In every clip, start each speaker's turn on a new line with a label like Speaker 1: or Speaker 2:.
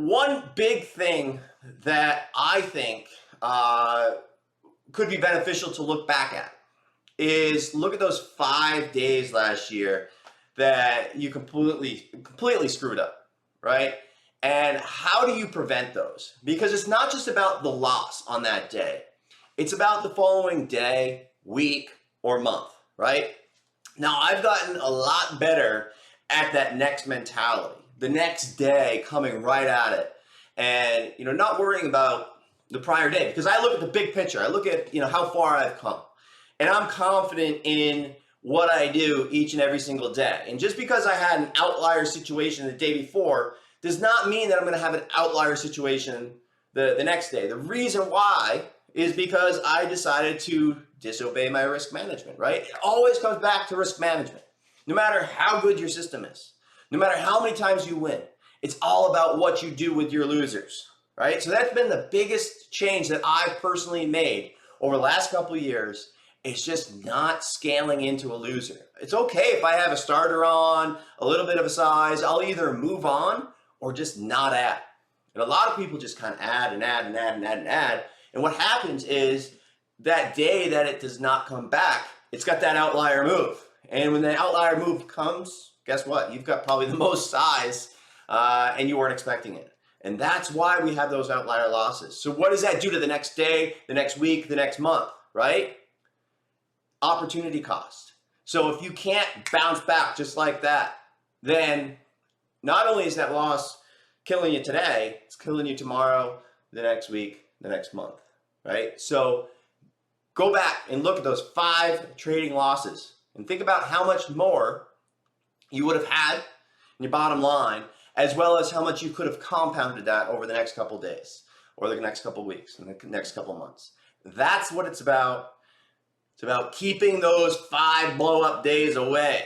Speaker 1: one big thing that I think could be beneficial to look back at is look at those 5 days last year that you completely screwed up, right? And how do you prevent those? Because it's not just about the loss on that day. It's about the following day, week, or month, right? Now, I've gotten a lot better at that next mentality, the next day coming right at it, and not worrying about the prior day, because I look at the big picture. I look at how far I've come, and I'm confident in what I do each and every single day. And just because I had an outlier situation the day before does not mean that I'm going to have an outlier situation the next day. The reason why is because I decided to disobey my risk management, right? It always comes back to risk management. No matter how good your system is, no matter how many times you win, it's all about what you do with your losers, right? So that's been the biggest change that I've personally made over the last couple of years. It's just not scaling into a loser. It's okay if I have a starter on, a little bit of a size, I'll either move on or just not add. And a lot of people just kind of add and add and add and add and add. And what happens is that day that it does not come back, it's got that outlier move. And when the outlier move comes, guess what? You've got probably the most size and you weren't expecting it. And that's why we have those outlier losses. So what does that do to the next day, the next week, the next month, right? Opportunity cost. So if you can't bounce back just like that, then not only is that loss killing you today, it's killing you tomorrow, the next week, the next month, right? So go back and look at those 5 trading losses and think about how much more you would have had in your bottom line, as well as how much you could have compounded that over the next couple of days or the next couple of weeks and the next couple of months. That's what it's about. It's about keeping those 5 blow-up days away.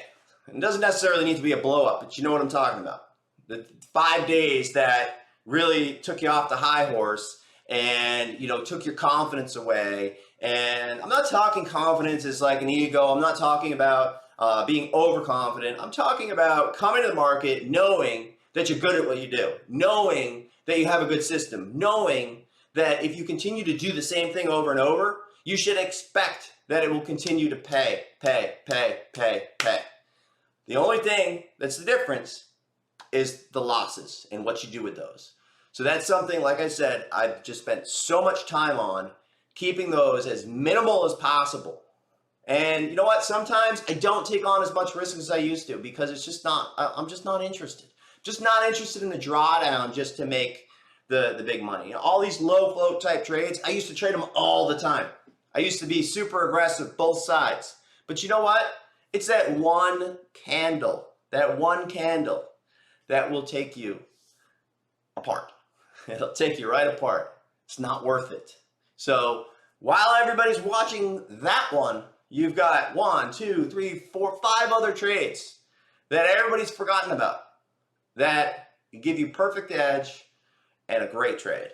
Speaker 1: It doesn't necessarily need to be a blow-up, but you know what I'm talking about. The 5 days that really took you off the high horse and took your confidence away. And I'm not talking confidence as like an ego. I'm not talking about being overconfident. I'm talking about coming to the market knowing that you're good at what you do, knowing that you have a good system, knowing that if you continue to do the same thing over and over, you should expect that it will continue to pay. The only thing that's the difference is the losses and what you do with those. So that's something, like I said, I've just spent so much time on keeping those as minimal as possible. And you know what? Sometimes I don't take on as much risk as I used to because it's just not, I'm just not interested. Just not interested in the drawdown just to make the big money. All these low float type trades, I used to trade them all the time. I used to be super aggressive both sides. But you know what? It's that one candle that will take you apart. It'll take you right apart. It's not worth it. So while everybody's watching that one, you've got 1, 2, 3, 4, 5 other trades that everybody's forgotten about that give you perfect edge and a great trade.